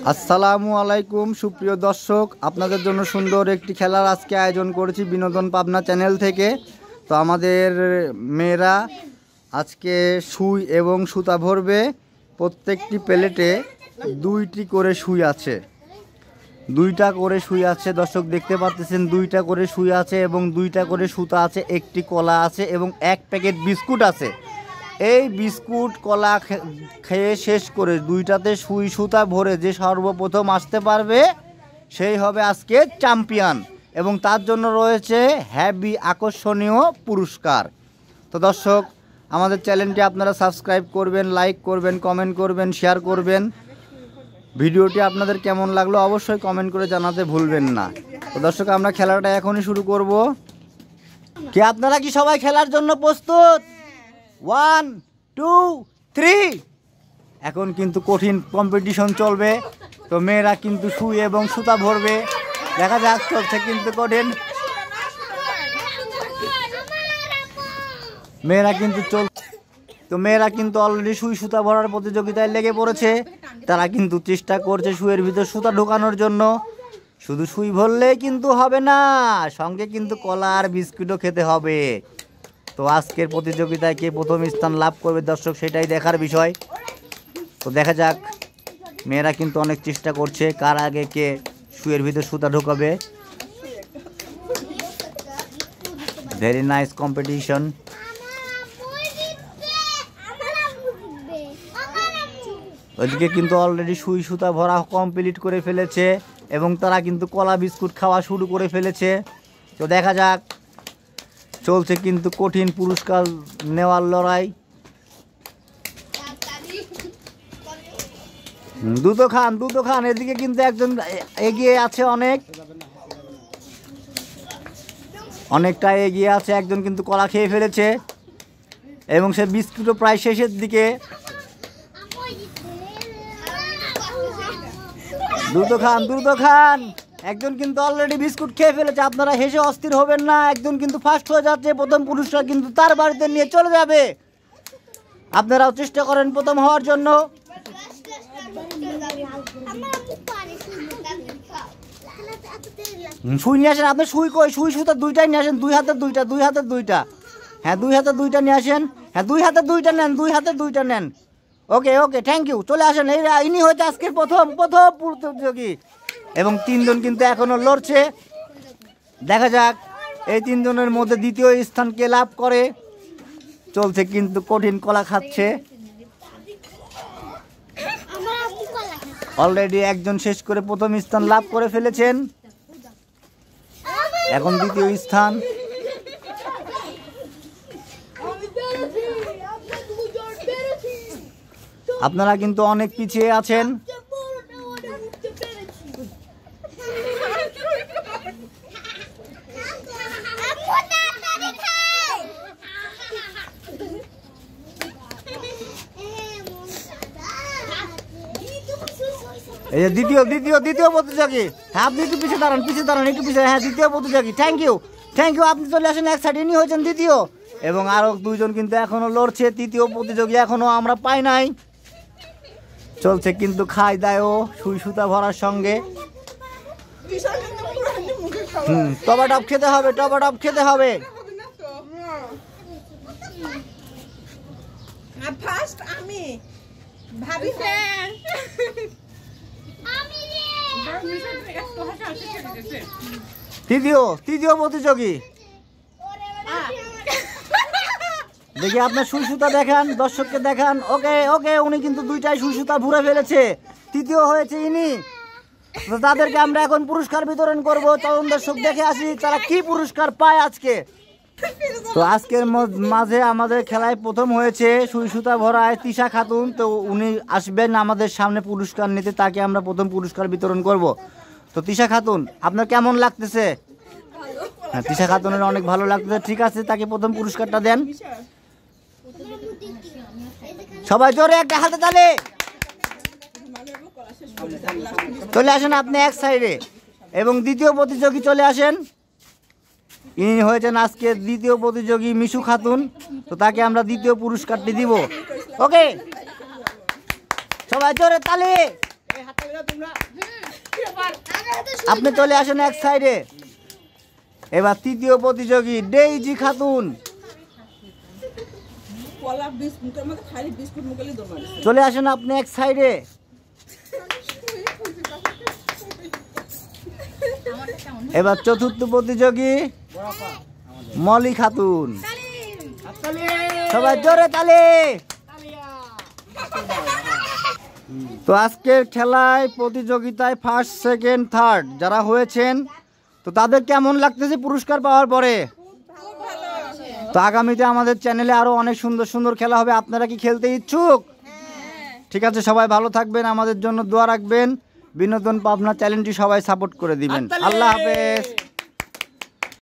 আসসালামু আলাইকুম সুপ্রিয় দর্শক, আপনাদের জন্য সুন্দর একটি খেলার আজকে আয়োজন করেছি বিনোদন পাবনা চ্যানেল থেকে। তো আমাদের মেয়েরা আজকে সুই এবং সুতা ভরবে। প্রত্যেকটি প্লেটে দুইটা করে সুই আছে, দর্শক দেখতে পাচ্ছেন, দুইটা করে সুই আছে এবং দুইটা করে সুতা আছে, একটি কলা আছে এবং এক প্যাকেট বিস্কুট আছে। এই বিস্কুট কলা খেয়ে শেষ করে দুইটাতে সুই সুতা ভরে যে সর্বপ্রথম আসতে পারবে সেই হবে আজকে চ্যাম্পিয়ন, এবং তার জন্য রয়েছে হ্যাভি আকর্ষণীয় পুরস্কার। তো দর্শক, আমাদের চ্যানেলটি আপনারা সাবস্ক্রাইব করবেন, লাইক করবেন, কমেন্ট করবেন, শেয়ার করবেন। ভিডিওটি আপনাদের কেমন লাগলো অবশ্যই কমেন্ট করে জানাতে ভুলবেন না। তো দর্শক, আমরা খেলাটা এখনই শুরু করব। কি আপনারা কি সবাই খেলার জন্য প্রস্তুত? 1 2 3। এখন কিন্তু কঠিন কম্পিটিশন চলবে। তো মেয়েরা কিন্তু সুই এবং সুতা ভরবে, দেখা যাক চলছে কিন্তু কঠিন। মেয়েরা কিন্তু অলরেডি সুই সুতা ভরার প্রতিযোগিতায় লেগে পড়েছে। তারা কিন্তু চেষ্টা করছে সুইয়ের ভিতর সুতা ঢোকানোর জন্য। শুধু সুই ভরলেই কিন্তু হবে না, সঙ্গে কিন্তু কলা আর বিস্কুটও খেতে হবে। তো আজকের প্রতিযোগিতায় কে প্রথম স্থান লাভ করবে দর্শক, সেটাই দেখার বিষয়। তো দেখা যাক, মেয়েরা কিন্তু অনেক চেষ্টা করছে কার আগে কে সুইয়ের ভিতর সুতা ঢোকাবে। Very nice competition. ওইদিকে কিন্তু অলরেডি সুই সুতা ভরা কমপ্লিট করে ফেলেছে এবং তারা কিন্তু কলা বিস্কুট খাওয়া শুরু করে ফেলেছে। তো দেখা যাক, চলছে কিন্তু কঠিন পুরস্কার নেওয়ার লড়াই। দ্রুত খান। এদিকে কিন্তু একজন এগিয়ে আছে, অনেকটা এগিয়ে আছে। একজন কিন্তু কলা খেয়ে ফেলেছে এবং সে বিস্কুটও প্রায় শেষের দিকে। দ্রুত খান। একজন কিন্তু অলরেডি বিস্কুট খেয়ে ফেলেছে। আপনারা হেসে অস্থির হবেন না, একজন কিন্তু ফার্স্ট হয়ে যাচ্ছে। প্রথম পুরস্কার কিন্তু তার বাড়িতে নিয়ে চলে যাবে। আপনারাও চেষ্টা করেন প্রথম হওয়ার জন্য। সুই নিয়ে আসেন, আপনি সুই কই? সুই সুতা দুইটাই নিয়ে আসেন, দুই হাতের দুইটা। হ্যাঁ, দুই হাতের দুইটা নিয়ে আসেন। হ্যাঁ, দুই হাতের দুইটা নেন। ওকে, থ্যাংক ইউ। চলে আসেন। ইনি হচ্ছে আজকের প্রথম প্রতিযোগী এবং তিনজন কিন্তু এখনো লড়ছে। দেখা যাক এই তিনজনের মধ্যে দ্বিতীয় স্থান কে লাভ করে। চলছে কিন্তু কঠিন, কলা খাচ্ছে। অলরেডি একজন শেষ করে প্রথম স্থান লাভ করে ফেলেছেন, এখন দ্বিতীয় স্থান। আপনারা কিন্তু অনেক পিছিয়ে আছেন। এই যে দ্বিতীয় প্রতিযোগী। হ্যাঁ, আপনি একটু পিছিয়ে দাঁড়ান, একটু পিছিয়ে। হ্যাঁ, দ্বিতীয় প্রতিযোগী। Thank you. আপনি চলে আসেন এক সাইড। ইনি হয়েছেন দ্বিতীয় এবং আরো দুইজন কিন্তু এখনো লড়ছে। তৃতীয় প্রতিযোগী এখনো আমরা পাই নাই। চলছে কিন্তু খাই দায়ও সুই সুতা ভরার সঙ্গে। টবাটপ খেতে হবে। তৃতীয় প্রতিযোগী। দেখি আপনার সুই সুতা দেখান, দর্শককে দেখান। ওকে, উনি কিন্তু দুইটাই সুই সুতা ভরে ফেলেছে। তৃতীয় হয়েছে ইনি। তাদেরকে আমরা এখন পুরস্কার বিতরণ করব। চলুন দর্শক, দেখে আসি তারা কি পুরস্কার পায় আজকে। তো আজকের মাঝে আমাদের খেলায় প্রথম হয়েছে সুই সুতা ভরায় তিশা খাতুন। তো উনি আসবেন আমাদের সামনে পুরস্কার নিতে, তাকে আমরা প্রথম পুরস্কার বিতরণ করব। তো তিশা খাতুন, আপনার কেমন লাগতেছে? হ্যাঁ, তিশা খাতুনের অনেক ভালো লাগতেছে। ঠিক আছে, তাকে প্রথম পুরস্কারটা দেন। সবাই জোরে একটা হাতে তালে। চলে আসেন আপনি এক সাইডে এবং দ্বিতীয় প্রতিযোগী চলে আসেন। ইনি হয়েছেন আজকে দ্বিতীয় প্রতিযোগী মিশু খাতুন। তো তাকে আমরা দ্বিতীয় পুরস্কারটি দিব। ওকে, সবাই জোরে তালি। আপনি চলে আসেন এক সাইডে। এবার তৃতীয় প্রতিযোগী ডেইজি খাতুন, চলে আসেন আপনি এক সাইডে। এবার চতুর্থ প্রতিযোগী মলি খাতুন, সবাই জোরে তালি। তো আজকের খেলায় প্রতিযোগিতায় ফার্স্ট সেকেন্ড থার্ড যারা হয়েছেন, তো তাদের কেমন লাগতেছে পুরস্কার পাওয়ার পরে? তো আগামীতে আমাদের চ্যানেলে আরো অনেক সুন্দর সুন্দর খেলা হবে। আপনারা কি খেলতে ইচ্ছুক? ঠিক আছে, সবাই ভালো থাকবেন, আমাদের জন্য দোয়া রাখবেন। বিনোদন পাবনা চ্যানেলটি সবাই সাপোর্ট করে দিবেন। আল্লাহ হাফেজ।